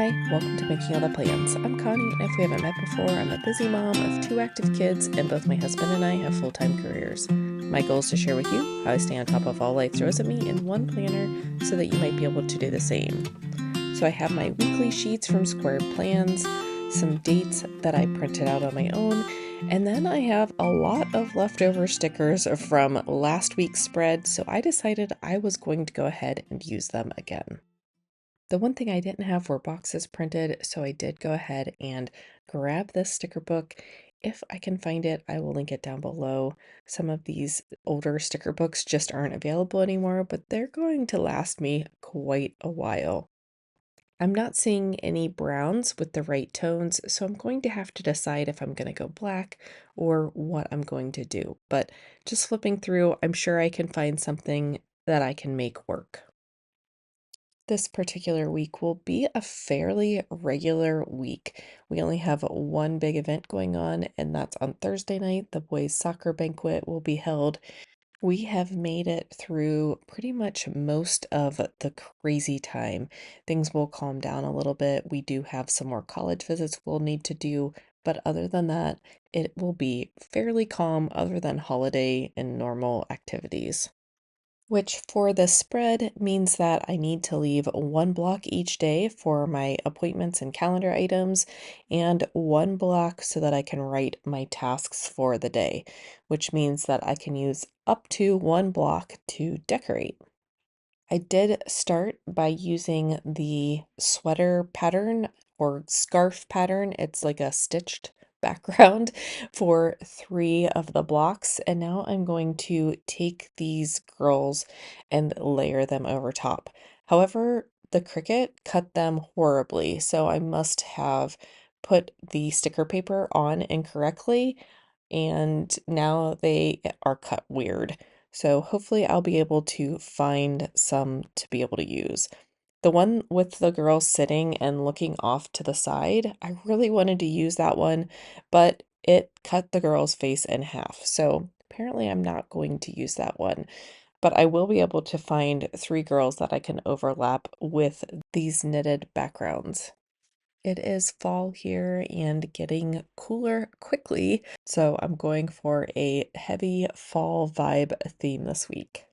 Hi, welcome to Making All the Plans. I'm Connie, and if we haven't met before, I'm a busy mom of 2 active kids, and both my husband and I have full-time careers. My goal is to share with you how I stay on top of all life throws at me in one planner so that you might be able to do the same. So I have my weekly sheets from Square Plans, some dates that I printed out on my own, and then I have a lot of leftover stickers from last week's spread, so I decided I was going to go ahead and use them again. The one thing I didn't have were boxes printed, so I did go ahead and grab this sticker book. If I can find it, I will link it down below. Some of these older sticker books just aren't available anymore, but they're going to last me quite a while. I'm not seeing any browns with the right tones, so I'm going to have to decide if I'm going to go black or what I'm going to do. But just flipping through, I'm sure I can find something that I can make work. This particular week will be a fairly regular week. We only have one big event going on, and that's on Thursday night. The boys' soccer banquet will be held. We have made it through pretty much most of the crazy time. Things will calm down a little bit. We do have some more college visits we'll need to do, but other than that, it will be fairly calm other than holiday and normal activities. Which for the spread means that I need to leave one block each day for my appointments and calendar items, and one block so that I can write my tasks for the day, which means that I can use up to one block to decorate. I did start by using the sweater pattern or scarf pattern. It's like a stitched background for 3 of the blocks. And now I'm going to take these girls and layer them over top. However, the Cricut cut them horribly, so I must have put the sticker paper on incorrectly, and now they are cut weird. So hopefully I'll be able to find some to be able to use. The one with the girl sitting and looking off to the side, I really wanted to use that one, but it cut the girl's face in half. So apparently I'm not going to use that one, but I will be able to find 3 girls that I can overlap with these knitted backgrounds. It is fall here and getting cooler quickly, so I'm going for a heavy fall vibe theme this week.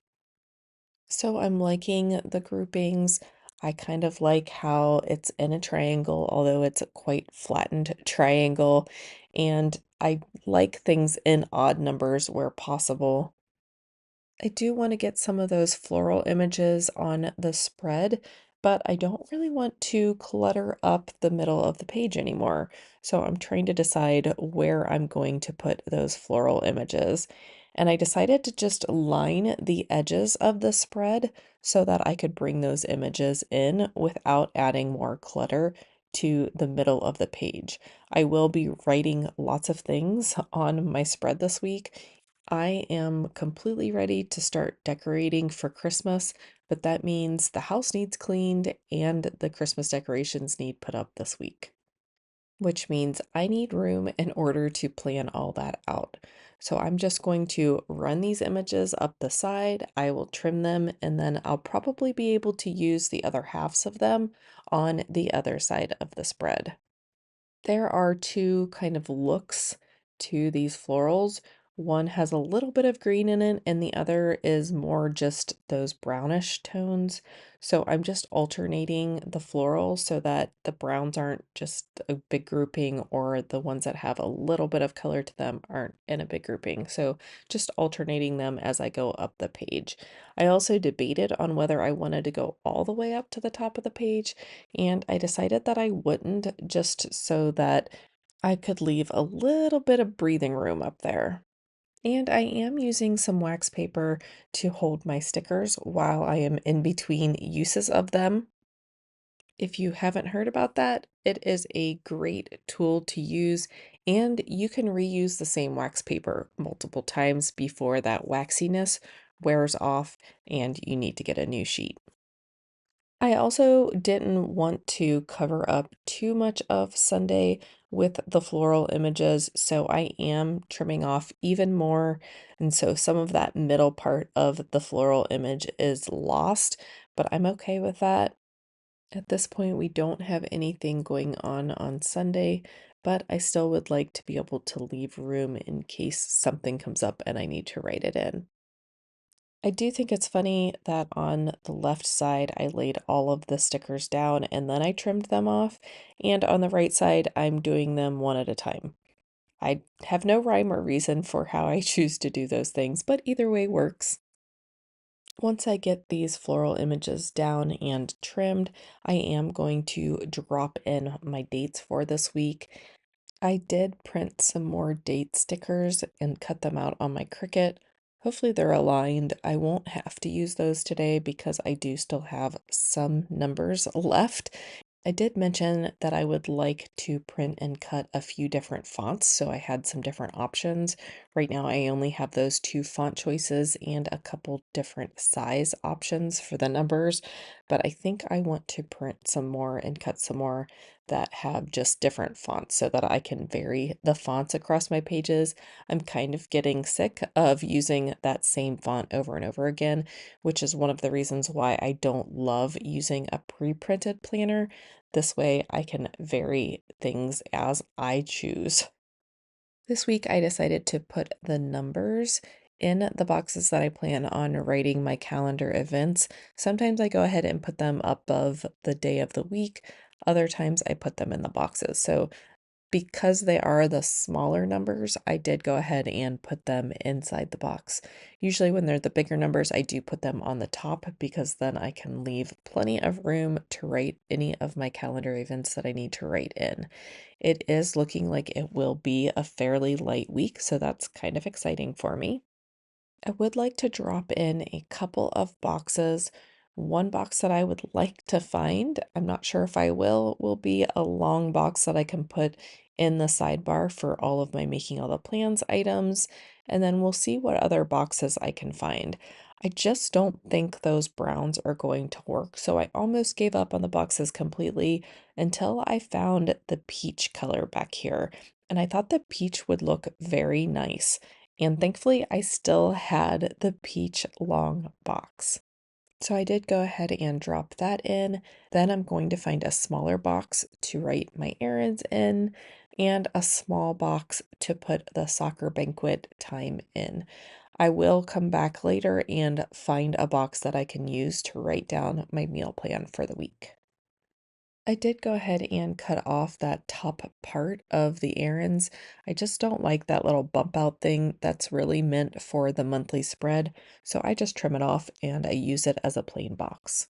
So I'm liking the groupings. I kind of like how it's in a triangle, although it's a quite flattened triangle, and I like things in odd numbers where possible. I do want to get some of those floral images on the spread, but I don't really want to clutter up the middle of the page anymore. So I'm trying to decide where I'm going to put those floral images. And I decided to just line the edges of the spread so that I could bring those images in without adding more clutter to the middle of the page. I will be writing lots of things on my spread this week. I am completely ready to start decorating for Christmas, but that means the house needs cleaned and the Christmas decorations need put up this week, which means I need room in order to plan all that out. So I'm just going to run these images up the side. I will trim them, and then I'll probably be able to use the other halves of them on the other side of the spread. There are two kind of looks to these florals. One has a little bit of green in it, and the other is more just those brownish tones. So I'm just alternating the florals so that the browns aren't just a big grouping, or the ones that have a little bit of color to them aren't in a big grouping. So just alternating them as I go up the page. I also debated on whether I wanted to go all the way up to the top of the page, and I decided that I wouldn't, just so that I could leave a little bit of breathing room up there. And I am using some wax paper to hold my stickers while I am in between uses of them. If you haven't heard about that, it is a great tool to use, and you can reuse the same wax paper multiple times before that waxiness wears off and you need to get a new sheet. I also didn't want to cover up too much of Sunday with the floral images, so I am trimming off even more. And so some of that middle part of the floral image is lost, but I'm okay with that. At this point, we don't have anything going on Sunday, but I still would like to be able to leave room in case something comes up and I need to write it in. I do think it's funny that on the left side, I laid all of the stickers down and then I trimmed them off, and on the right side, I'm doing them one at a time. I have no rhyme or reason for how I choose to do those things, but either way works. Once I get these floral images down and trimmed, I am going to drop in my dates for this week. I did print some more date stickers and cut them out on my Cricut. Hopefully they're aligned. I won't have to use those today because I do still have some numbers left. I did mention that I would like to print and cut a few different fonts, so I had some different options. Right now, I only have those two font choices and a couple different size options for the numbers, but I think I want to print some more and cut some more that have just different fonts so that I can vary the fonts across my pages. I'm kind of getting sick of using that same font over and over again, which is one of the reasons why I don't love using a pre-printed planner. This way I can vary things as I choose. This week I decided to put the numbers in the boxes that I plan on writing my calendar events. Sometimes I go ahead and put them above the day of the week. Other times I put them in the boxes. So because they are the smaller numbers, I did go ahead and put them inside the box. Usually when they're the bigger numbers, I do put them on the top because then I can leave plenty of room to write any of my calendar events that I need to write in. It is looking like it will be a fairly light week, so that's kind of exciting for me. I would like to drop in a couple of boxes. One box that I would like to find, I'm not sure if I will be a long box that I can put in the sidebar for all of my making all the plans items, and then we'll see what other boxes I can find. I just don't think those browns are going to work, so I almost gave up on the boxes completely until I found the peach color back here, and I thought the peach would look very nice. And thankfully, I still had the peach long box. So I did go ahead and drop that in. Then I'm going to find a smaller box to write my errands in and a small box to put the soccer banquet time in. I will come back later and find a box that I can use to write down my meal plan for the week. I did go ahead and cut off that top part of the errands. I just don't like that little bump out thing that's really meant for the monthly spread, so I just trim it off and I use it as a plain box.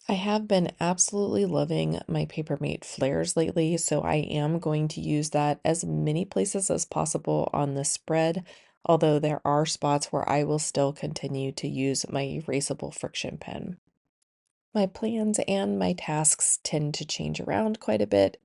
I have been absolutely loving my Papermate flares lately, so I am going to use that as many places as possible on the spread, although there are spots where I will still continue to use my erasable friction pen. My plans and my tasks tend to change around quite a bit,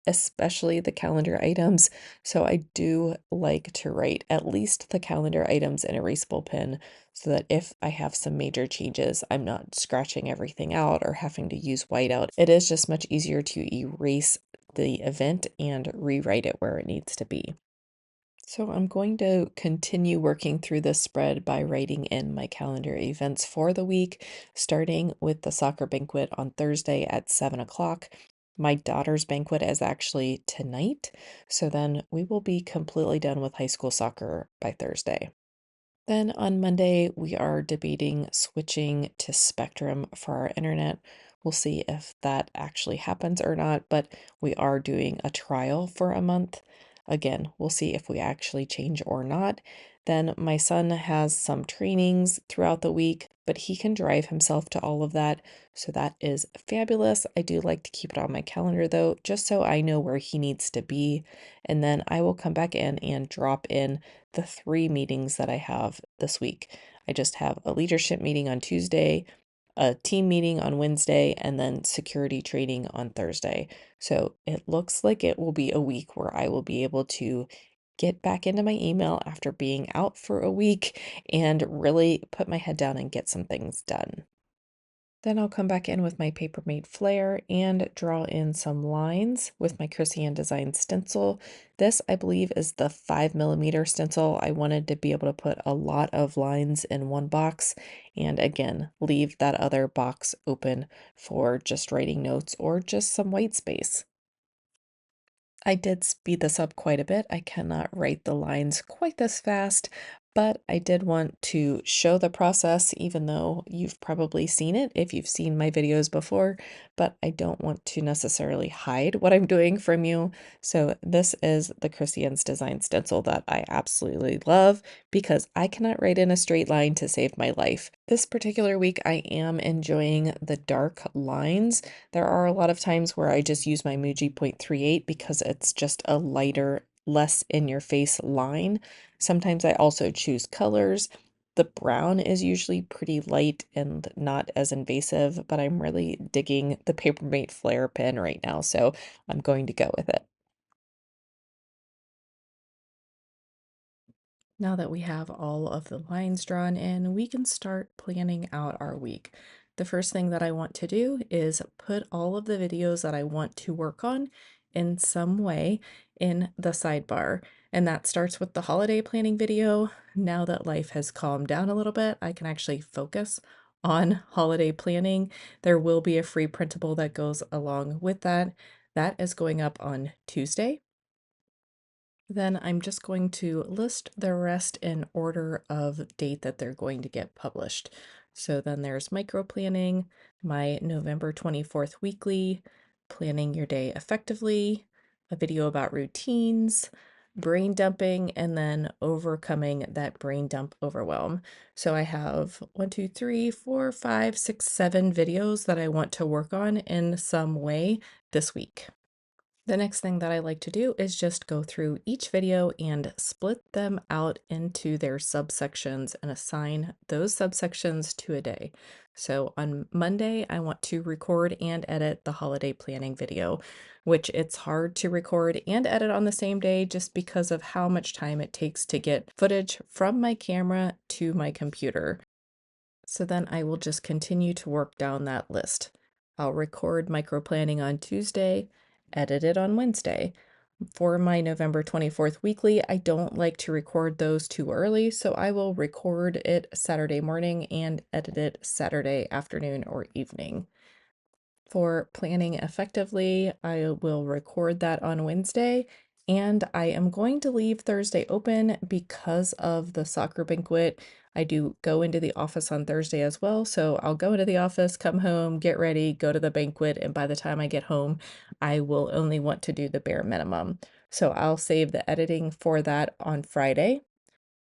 especially the calendar items. So I do like to write at least the calendar items in erasable pen so that if I have some major changes, I'm not scratching everything out or having to use whiteout. It is just much easier to erase the event and rewrite it where it needs to be. So I'm going to continue working through this spread by writing in my calendar events for the week, starting with the soccer banquet on Thursday at 7 o'clock. My daughter's banquet is actually tonight, so then we will be completely done with high school soccer by Thursday. Then on Monday, we are debating switching to Spectrum for our internet. We'll see if that actually happens or not, but we are doing a trial for a month. Again, we'll see if we actually change or not. Then my son has some trainings throughout the week, but he can drive himself to all of that. So that is fabulous. I do like to keep it on my calendar though, just so I know where he needs to be. And then I will come back in and drop in the three meetings that I have this week. I just have a leadership meeting on Tuesday, a team meeting on Wednesday, and then security training on Thursday. So it looks like it will be a week where I will be able to get back into my email after being out for a week and really put my head down and get some things done. Then I'll come back in with my Papermate Flare and draw in some lines with my Cricut Design stencil. This, I believe, is the 5mm stencil. I wanted to be able to put a lot of lines in one box and again, leave that other box open for just writing notes or just some white space. I did speed this up quite a bit. I cannot write the lines quite this fast, but I did want to show the process, even though you've probably seen it if you've seen my videos before, but I don't want to necessarily hide what I'm doing from you. So this is the Christian's Design stencil that I absolutely love because I cannot write in a straight line to save my life. This particular week, I am enjoying the dark lines. There are a lot of times where I just use my Muji 0.38 because it's just a lighter, less in your face line. Sometimes I also choose colors. The brown is usually pretty light and not as invasive, but I'm really digging the Papermate Flare pen right now, so I'm going to go with it. Now that we have all of the lines drawn in, we can start planning out our week. The first thing that I want to do is put all of the videos that I want to work on in some way in the sidebar. And that starts with the holiday planning video. Now that life has calmed down a little bit, I can actually focus on holiday planning. There will be a free printable that goes along with that. That is going up on Tuesday. Then I'm just going to list the rest in order of date that they're going to get published. So then there's micro planning, my November 24th weekly, planning your day effectively, a video about routines, brain dumping, and then overcoming that brain dump overwhelm. So I have 1, 2, 3, 4, 5, 6, 7 videos that I want to work on in some way this week. The next thing that I like to do is just go through each video and split them out into their subsections and assign those subsections to a day. So on Monday, I want to record and edit the holiday planning video, which it's hard to record and edit on the same day just because of how much time it takes to get footage from my camera to my computer. So then I will just continue to work down that list. I'll record micro planning on Tuesday, edit it on Wednesday. For my November 24th weekly, I don't like to record those too early, so I will record it Saturday morning and edit it Saturday afternoon or evening. For planning effectively, I will record that on Wednesday, and I am going to leave Thursday open because of the soccer banquet. I do go into the office on Thursday as well, so I'll go into the office, come home, get ready, go to the banquet, and by the time I get home, I will only want to do the bare minimum. So I'll save the editing for that on Friday.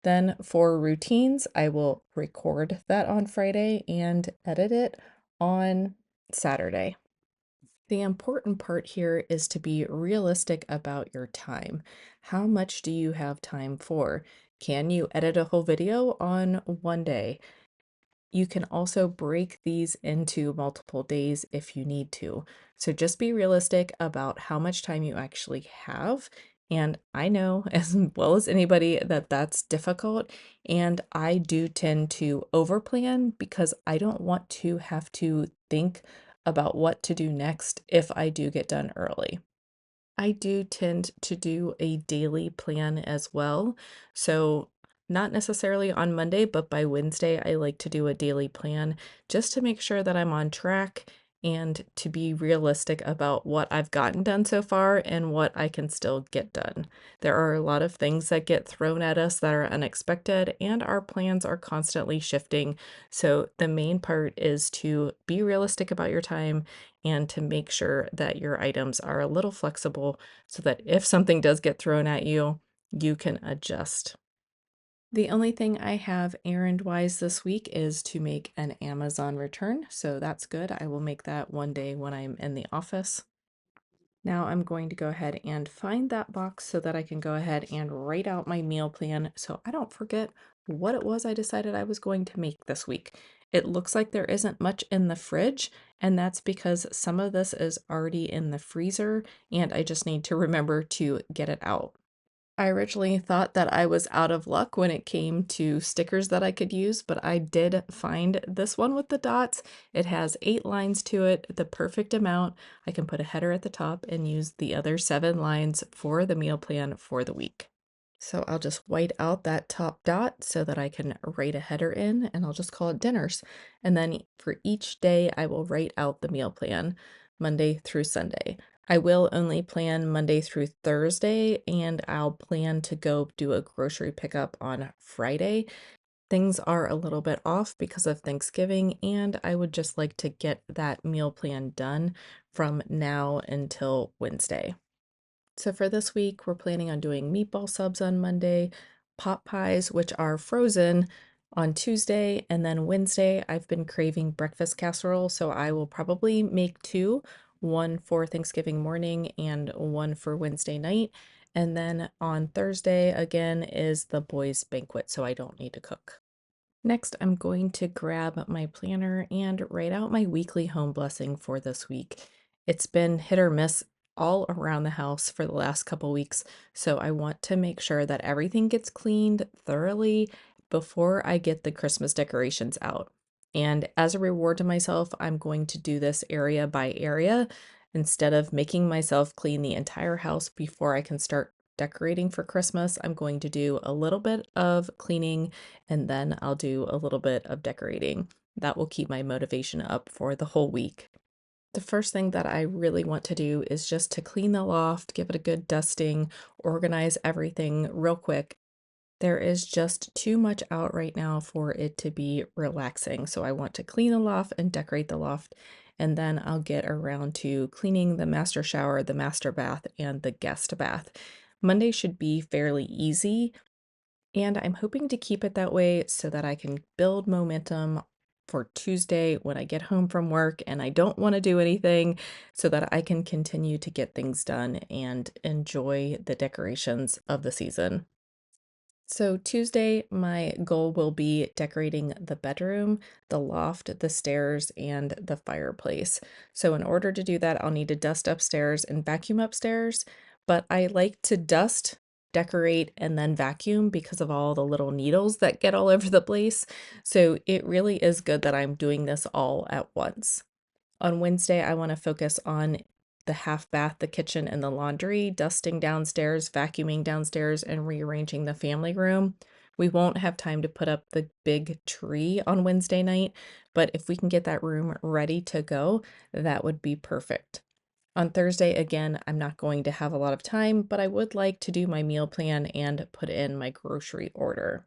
Then for routines, I will record that on Friday and edit it on Saturday. The important part here is to be realistic about your time. How much do you have time for? Can you edit a whole video on one day? You can also break these into multiple days if you need to. So just be realistic about how much time you actually have. And I know as well as anybody that that's difficult. And I do tend to overplan because I don't want to have to think about what to do next if I do get done early. I do tend to do a daily plan as well. So, not necessarily on Monday, but by Wednesday, I like to do a daily plan just to make sure that I'm on track and to be realistic about what I've gotten done so far and what I can still get done. There are a lot of things that get thrown at us that are unexpected, and our plans are constantly shifting. So, the main part is to be realistic about your time and to make sure that your items are a little flexible so that if something does get thrown at you, you can adjust. The only thing I have errand wise this week is to make an Amazon return, so that's good. I will make that one day when I'm in the office. Now I'm going to go ahead and find that box so that I can go ahead and write out my meal plan so I don't forget what it was I decided I was going to make this week. It looks like there isn't much in the fridge, and that's because some of this is already in the freezer, and I just need to remember to get it out. I originally thought that I was out of luck when it came to stickers that I could use, but I did find this one with the dots. It has 8 lines to it, the perfect amount. I can put a header at the top and use the other 7 lines for the meal plan for the week. So I'll just white out that top dot so that I can write a header in, and I'll just call it dinners. And then for each day, I will write out the meal plan, Monday through Sunday. I will only plan Monday through Thursday, and I'll plan to go do a grocery pickup on Friday. Things are a little bit off because of Thanksgiving, and I would just like to get that meal plan done from now until Wednesday. So for this week, we're planning on doing meatball subs on Monday, pot pies, which are frozen, on Tuesday, and then Wednesday, I've been craving breakfast casserole, so I will probably make 2, one for Thanksgiving morning and one for Wednesday night. And then on Thursday, again, is the boys' banquet, so I don't need to cook. Next, I'm going to grab my planner and write out my weekly home blessing for this week. It's been hit or miss all around the house for the last couple weeks, so I want to make sure that everything gets cleaned thoroughly before I get the Christmas decorations out. And as a reward to myself, I'm going to do this area by area instead of making myself clean the entire house before I can start decorating for Christmas. I'm going to do a little bit of cleaning and then I'll do a little bit of decorating. That will keep my motivation up for the whole week. The first thing that I really want to do is just to clean the loft, give it a good dusting, organize everything real quick. There is just too much out right now for it to be relaxing. So I want to clean the loft and decorate the loft, and then I'll get around to cleaning the master shower, the master bath, and the guest bath. Monday should be fairly easy, and I'm hoping to keep it that way so that I can build momentum for Tuesday when I get home from work and I don't want to do anything, so that I can continue to get things done and enjoy the decorations of the season. So Tuesday, my goal will be decorating the bedroom, the loft, the stairs, and the fireplace. So in order to do that, I'll need to dust upstairs and vacuum upstairs, but I like to dust, decorate, and then vacuum because of all the little needles that get all over the place. So it really is good that I'm doing this all at once. On Wednesday, I want to focus on the half bath, the kitchen, and the laundry, dusting downstairs, vacuuming downstairs, and rearranging the family room. We won't have time to put up the big tree on Wednesday night, but if we can get that room ready to go, that would be perfect. On Thursday, again, I'm not going to have a lot of time, but I would like to do my meal plan and put in my grocery order.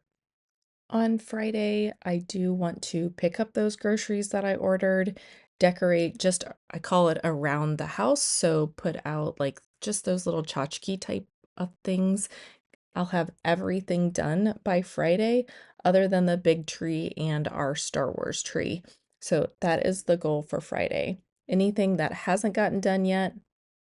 On Friday, I do want to pick up those groceries that I ordered, decorate just, I call it around the house. So put out like just those little tchotchke type of things. I'll have everything done by Friday, other than the big tree and our Star Wars tree. So that is the goal for Friday. Anything that hasn't gotten done yet,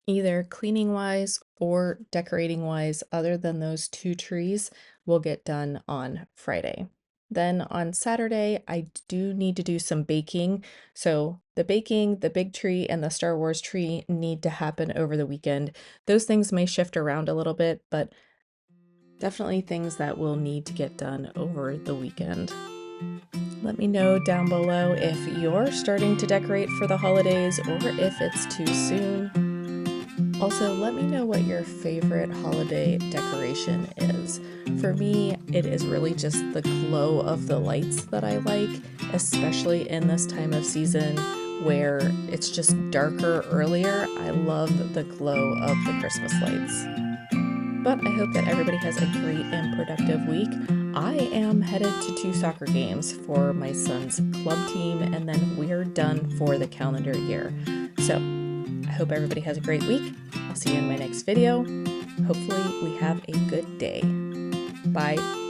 either cleaning wise or decorating wise, other than those 2 trees, will get done on Friday. Then on Saturday, I do need to do some baking. So the baking, the big tree, and the Star Wars tree need to happen over the weekend. Those things may shift around a little bit, but definitely things that will need to get done over the weekend. Let me know down below if you're starting to decorate for the holidays or if it's too soon. Also, let me know what your favorite holiday decoration is. For me, it is really just the glow of the lights that I like, especially in this time of season where it's just darker earlier. I love the glow of the Christmas lights. But I hope that everybody has a great and productive week. I am headed to 2 soccer games for my son's club team, and then we're done for the calendar year. So I hope everybody has a great week. I'll see you in my next video. Hopefully we have a good day. Bye.